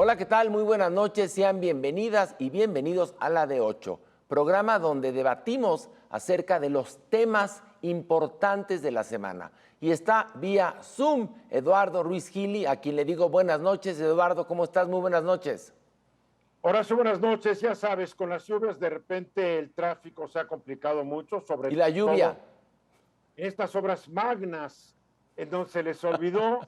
Hola, ¿qué tal? Muy buenas noches, sean bienvenidas y bienvenidos a La de 8, programa donde debatimos acerca de los temas importantes de la semana. Y está vía Zoom Eduardo Ruiz Gili, a quien le digo buenas noches. Eduardo, ¿cómo estás? Muy buenas noches. Horacio, buenas noches. Ya sabes, con las lluvias de repente el tráfico se ha complicado mucho, sobre ¿Y la lluvia? todo en estas obras magnas, en donde se les olvidó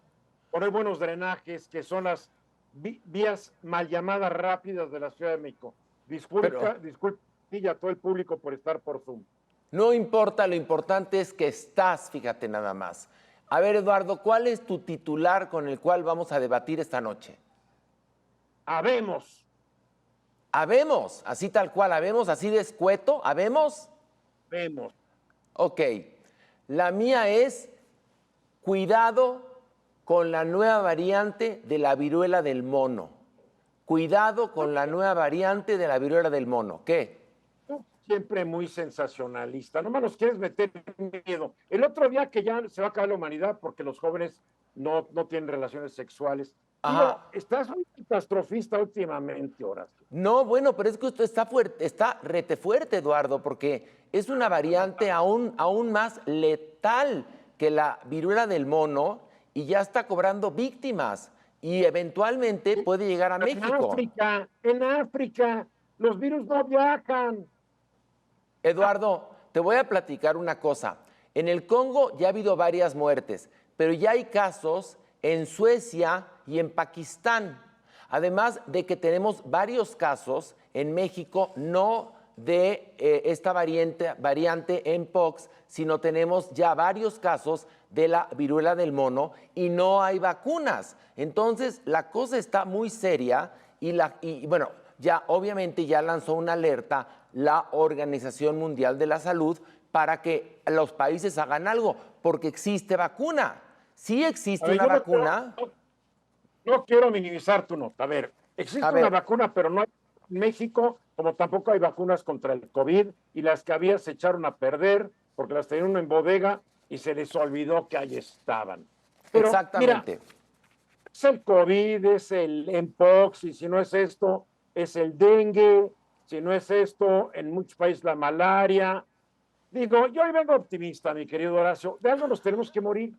poner buenos drenajes, que son las vías mal llamadas rápidas de la Ciudad de México. Pero Disculpa y a todo el público por estar por Zoom. no importa, lo importante es que estás, fíjate nada más. A ver, Eduardo, ¿cuál es tu titular con el cual vamos a debatir esta noche? Habemos, Habemos, así tal cual, habemos, así de escueto, habemos. vemos. Ok, la mía es cuidado con la nueva variante de la viruela del mono. Cuidado con la nueva variante de la viruela del mono. ¿Qué? Tú siempre muy sensacionalista, nomás nos quieres meter miedo. El otro día que ya se va a acabar la humanidad porque los jóvenes no tienen relaciones sexuales. Digo, Ajá. estás muy catastrofista últimamente, Horacio. No, bueno, pero es que esto está fuerte, está rete fuerte, Eduardo, porque es una variante aún más letal que la viruela del mono y ya está cobrando víctimas y eventualmente puede llegar a México. En África, los virus no viajan. Ah, Eduardo, te voy a platicar una cosa. En el Congo ya ha habido varias muertes, pero ya hay casos en Suecia y en Pakistán. Además de que tenemos varios casos en México, no de esta variante Mpox, sino tenemos ya varios casos de la viruela del mono y no hay vacunas. Entonces, la cosa está muy seria y bueno, ya obviamente ya lanzó una alerta la Organización Mundial de la Salud para que los países hagan algo, porque existe vacuna. Sí a existe ver, una yo no quiero, vacuna. no quiero minimizar tu nota. A ver, A existe una ver, vacuna, pero no hay en México, como tampoco hay vacunas contra el COVID, y las que había se echaron a perder porque las tenían uno en bodega y se les olvidó que ahí estaban. Pero mira, exactamente. es el COVID, es el Mpox, y si no es esto, es el dengue, si no es esto, en muchos países la malaria. Digo, yo hoy vengo optimista, mi querido Horacio, de algo nos tenemos que morir.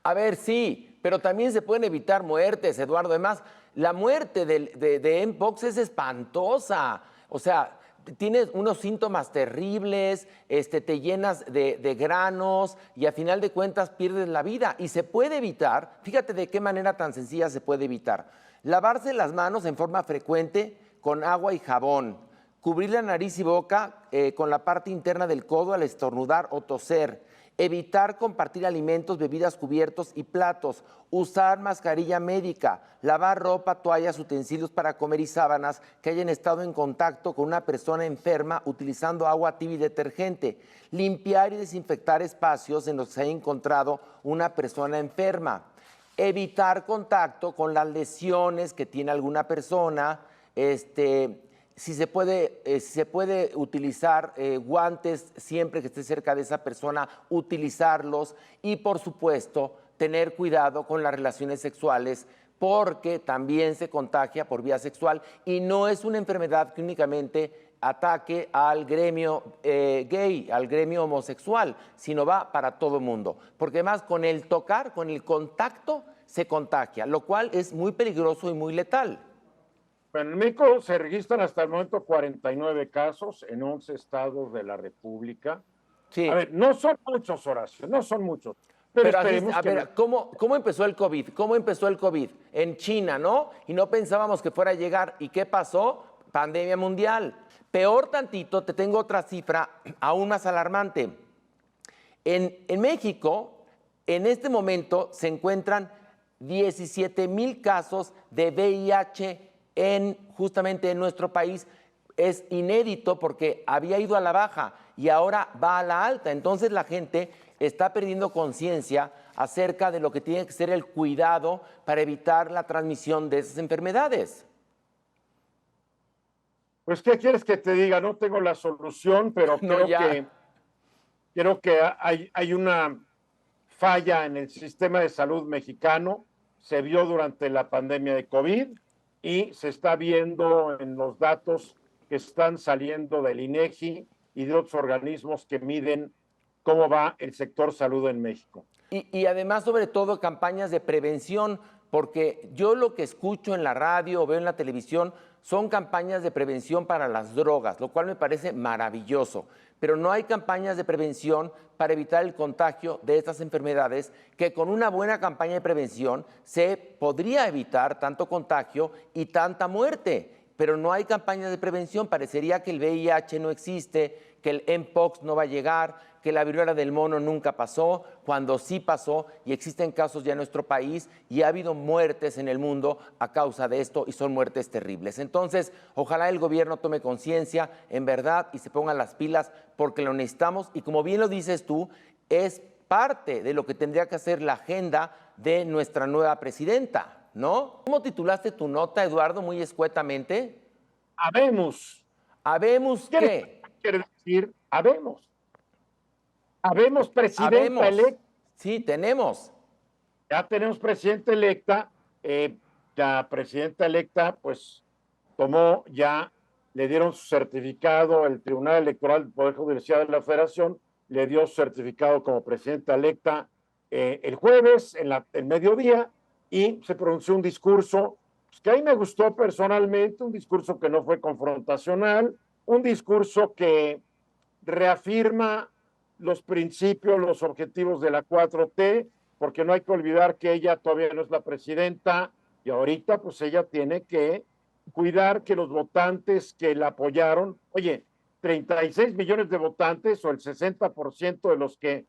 A ver, sí, pero también se pueden evitar muertes, Eduardo. Además, la muerte de Mpox es espantosa. O sea, tienes unos síntomas terribles, te llenas de granos y a final de cuentas pierdes la vida. Y se puede evitar, fíjate de qué manera tan sencilla se puede evitar. Lavarse las manos en forma frecuente con agua y jabón. Cubrir la nariz y boca con la parte interna del codo al estornudar o toser. Evitar compartir alimentos, bebidas, cubiertos y platos. Usar mascarilla médica. Lavar ropa, toallas, utensilios para comer y sábanas que hayan estado en contacto con una persona enferma utilizando agua tibia y detergente. Limpiar y desinfectar espacios en los que se haya encontrado una persona enferma. Evitar contacto con las lesiones que tiene alguna persona. Si se puede utilizar guantes siempre que esté cerca de esa persona, utilizarlos y por supuesto tener cuidado con las relaciones sexuales porque también se contagia por vía sexual y no es una enfermedad que únicamente ataque al gremio gay, al gremio homosexual, sino va para todo el mundo. Porque además con el tocar, con el contacto, se contagia, lo cual es muy peligroso y muy letal. Bueno, en México se registran hasta el momento 49 casos en 11 estados de la República. A Sí. ver, no son muchos, Horacio, no son muchos, pero Pero así, esperemos a que no. ver, ¿cómo empezó el COVID? ¿Cómo empezó el COVID? En China, ¿no? Y no pensábamos que fuera a llegar. ¿Y qué pasó? Pandemia mundial. Peor tantito, te tengo otra cifra aún más alarmante. En México, en este momento, se encuentran 17,000 casos de VIH justamente en nuestro país. Es inédito porque había ido a la baja y ahora va a la alta. Entonces la gente está perdiendo conciencia acerca de lo que tiene que ser el cuidado para evitar la transmisión de esas enfermedades. Pues, ¿qué quieres que te diga? No tengo la solución, pero No, ya. creo que hay una falla en el sistema de salud mexicano. Se vio durante la pandemia de COVID. y se está viendo en los datos que están saliendo del INEGI y de otros organismos que miden cómo va el sector salud en México. Y además, sobre todo, campañas de prevención, porque yo lo que escucho en la radio o veo en la televisión son campañas de prevención para las drogas, lo cual me parece maravilloso, pero no hay campañas de prevención para evitar el contagio de estas enfermedades, que con una buena campaña de prevención se podría evitar tanto contagio y tanta muerte. Pero no hay campañas de prevención, parecería que el VIH no existe, que el Mpox no va a llegar, que la viruela del mono nunca pasó, cuando sí pasó y existen casos ya en nuestro país y ha habido muertes en el mundo a causa de esto y son muertes terribles. Entonces, ojalá el gobierno tome conciencia en verdad y se pongan las pilas porque lo necesitamos y como bien lo dices tú, es parte de lo que tendría que hacer la agenda de nuestra nueva presidenta, ¿no? ¿Cómo titulaste tu nota, Eduardo, muy escuetamente? Habemos. ¿Habemos qué? Quiere decir, habemos. Habemos presidenta Habemos. electa. Sí, tenemos. Ya tenemos presidenta electa. La presidenta electa, pues, tomó ya, le dieron su certificado, el Tribunal Electoral del Poder Judicial de la Federación le dio su certificado como presidenta electa el jueves, en mediodía, y se pronunció un discurso pues, que a mí me gustó personalmente, un discurso que no fue confrontacional, un discurso que reafirma los principios, los objetivos de la 4T, porque no hay que olvidar que ella todavía no es la presidenta y ahorita pues ella tiene que cuidar que los votantes que la apoyaron, oye, 36 millones de votantes o el 60% de los que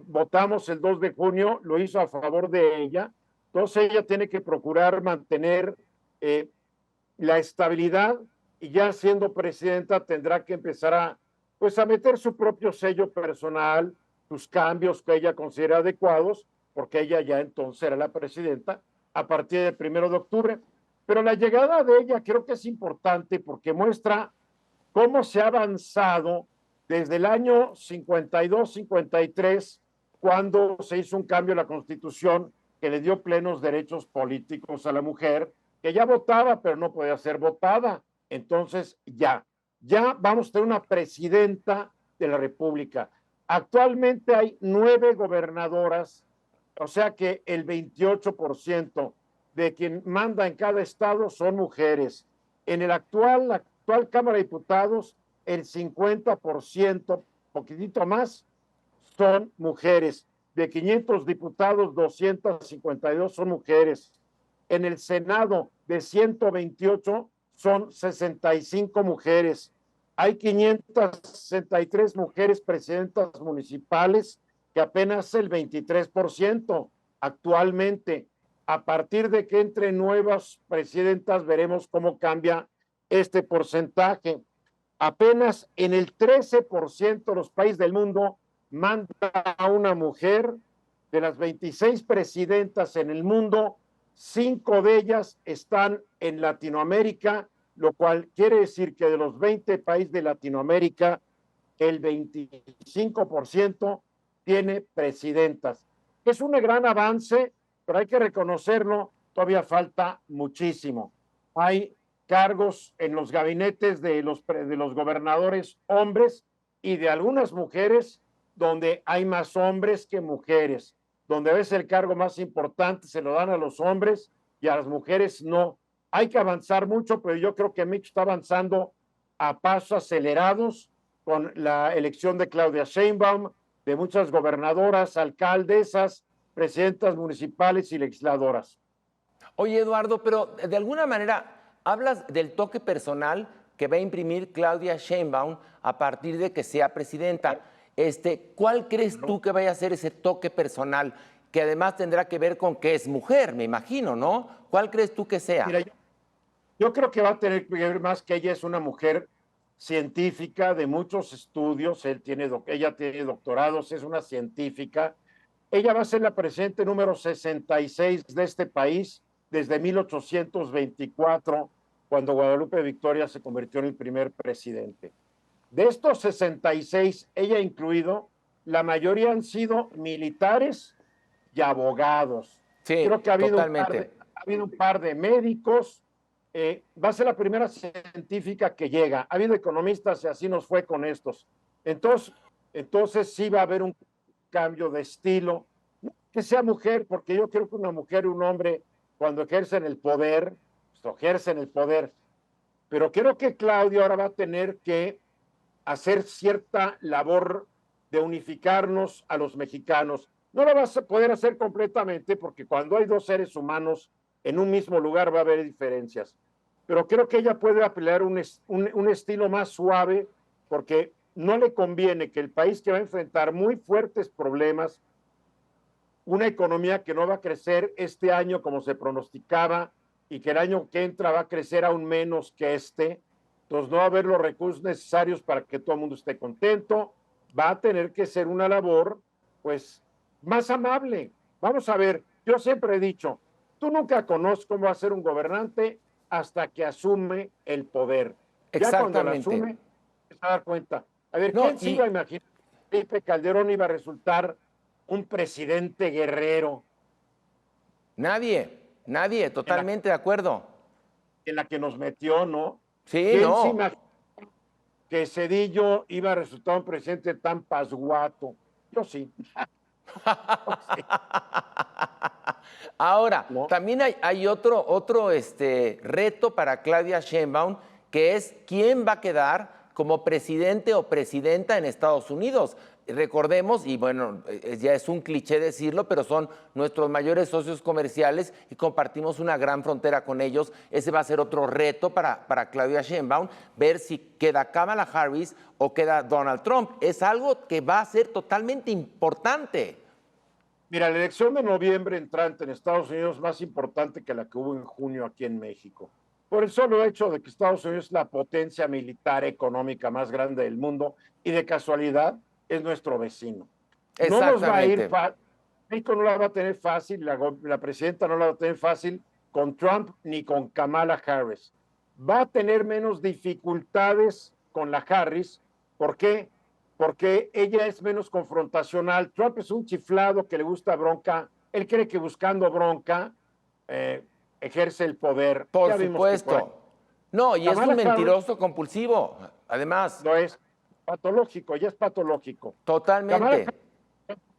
votamos el 2 de junio lo hizo a favor de ella, entonces ella tiene que procurar mantener la estabilidad y ya siendo presidenta tendrá que empezar a meter su propio sello personal, sus cambios que ella considera adecuados, porque ella ya entonces era la presidenta a partir del 1 de octubre. Pero la llegada de ella creo que es importante porque muestra cómo se ha avanzado desde el año 52-53, cuando se hizo un cambio en la Constitución que le dio plenos derechos políticos a la mujer, que ya votaba, pero no podía ser votada. Entonces, ya vamos a tener una presidenta de la República. Actualmente hay 9 gobernadoras, o sea que el 28% de quien manda en cada estado son mujeres. En la actual Cámara de Diputados, el 50%, poquitito más, son mujeres. De 500 diputados, 252 son mujeres. En el Senado, de 128, son 65 mujeres. Hay 563 mujeres presidentas municipales, que apenas es el 23% actualmente. A partir de que entren nuevas presidentas, veremos cómo cambia este porcentaje. Apenas en el 13% de los países del mundo manda a una mujer. De las 26 presidentas en el mundo, 5 de ellas están en Latinoamérica, lo cual quiere decir que de los 20 países de Latinoamérica, el 25% tiene presidentas. Es un gran avance, pero hay que reconocerlo, todavía falta muchísimo. Hay cargos en los gabinetes de los gobernadores hombres y de algunas mujeres donde hay más hombres que mujeres, donde a veces el cargo más importante se lo dan a los hombres y a las mujeres no. Hay que avanzar mucho, pero yo creo que México está avanzando a pasos acelerados con la elección de Claudia Sheinbaum, de muchas gobernadoras, alcaldesas, presidentas municipales y legisladoras. Oye, Eduardo, pero de alguna manera hablas del toque personal que va a imprimir Claudia Sheinbaum a partir de que sea presidenta. ¿Cuál crees tú que vaya a ser ese toque personal? Que además tendrá que ver con que es mujer, me imagino, ¿no? ¿Cuál crees tú que sea? Mira, yo creo que va a tener que ver más que ella es una mujer científica de muchos estudios, ella tiene doctorados, es una científica. Ella va a ser la presidenta número 66 de este país desde 1824, cuando Guadalupe Victoria se convirtió en el primer presidente. De estos 66, ella incluido, la mayoría han sido militares y abogados. Sí, Creo que ha habido totalmente. un par de médicos, va a ser la primera científica que llega. Ha habido economistas y así nos fue con estos. Entonces sí va a haber un cambio de estilo. No que sea mujer, porque yo creo que una mujer y un hombre, cuando ejercen el poder, pues ejercen el poder. Pero creo que Claudia ahora va a tener que hacer cierta labor de unificarnos a los mexicanos. No lo vas a poder hacer completamente porque cuando hay dos seres humanos en un mismo lugar va a haber diferencias. Pero creo que ella puede apelar un estilo más suave porque no le conviene que el país que va a enfrentar muy fuertes problemas, una economía que no va a crecer este año como se pronosticaba y que el año que entra va a crecer aún menos que este, entonces no va a haber los recursos necesarios para que todo el mundo esté contento, va a tener que ser una labor pues más amable. Vamos a ver, yo siempre he dicho, tú nunca conoces cómo va a ser un gobernante hasta que asume el poder. Ya cuando lo asume, se va a dar cuenta. A ver, ¿quién se iba a imaginar que Felipe Calderón iba a resultar un presidente guerrero? Nadie, totalmente de acuerdo. En la que nos metió, ¿no? Sí, ¿Quién no. se imaginó que Cedillo iba a resultar un presidente tan pasguato? Yo sí. Ahora, ¿No? también hay otro reto para Claudia Sheinbaum, que es quién va a quedar como presidente o presidenta en Estados Unidos. Recordemos, y bueno, ya es un cliché decirlo, pero son nuestros mayores socios comerciales y compartimos una gran frontera con ellos. Ese va a ser otro reto para Claudia Sheinbaum, ver si queda Kamala Harris o queda Donald Trump. Es algo que va a ser totalmente importante. Mira, la elección de noviembre entrante en Estados Unidos es más importante que la que hubo en junio aquí en México. Por el solo hecho de que Estados Unidos es la potencia militar económica más grande del mundo y de casualidad es nuestro vecino. No nos va a ir fácil, México no la va a tener fácil, la presidenta no la va a tener fácil con Trump ni con Kamala Harris. Va a tener menos dificultades con la Harris. ¿Por qué? Porque ella es menos confrontacional. Trump es un chiflado que le gusta bronca. Él cree que buscando bronca ejerce el poder. Por ya supuesto. Vimos que no, y Kamala es un mentiroso Harris, compulsivo, además. No es patológico, ya es patológico. Totalmente.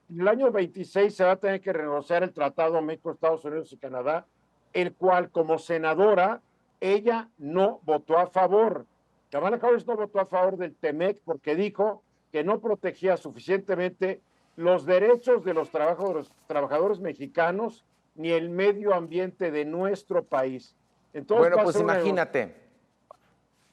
En el año 26 se va a tener que renegociar el Tratado México, Estados Unidos y Canadá, el cual como senadora, ella no votó a favor. Kamala Harris no votó a favor del TEMEC porque dijo que no protegía suficientemente los derechos de los trabajadores mexicanos ni el medio ambiente de nuestro país. Entonces, bueno, pues imagínate.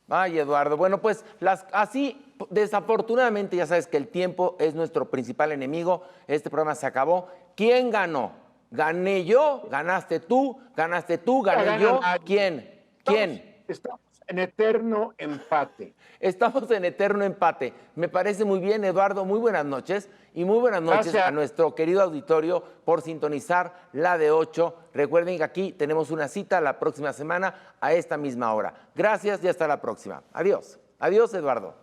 Ay, Eduardo, bueno, pues así, desafortunadamente, ya sabes que el tiempo es nuestro principal enemigo. Este programa se acabó. ¿Quién ganó? ¿Gané yo? ¿Ganaste tú? ¿Gané yo? ¿Quién? Estamos en eterno empate. Estamos en eterno empate. Me parece muy bien, Eduardo. Muy buenas noches. Y muy buenas noches a nuestro querido auditorio por sintonizar la de 8. Recuerden que aquí tenemos una cita la próxima semana a esta misma hora. Gracias y hasta la próxima. Adiós. Adiós, Eduardo.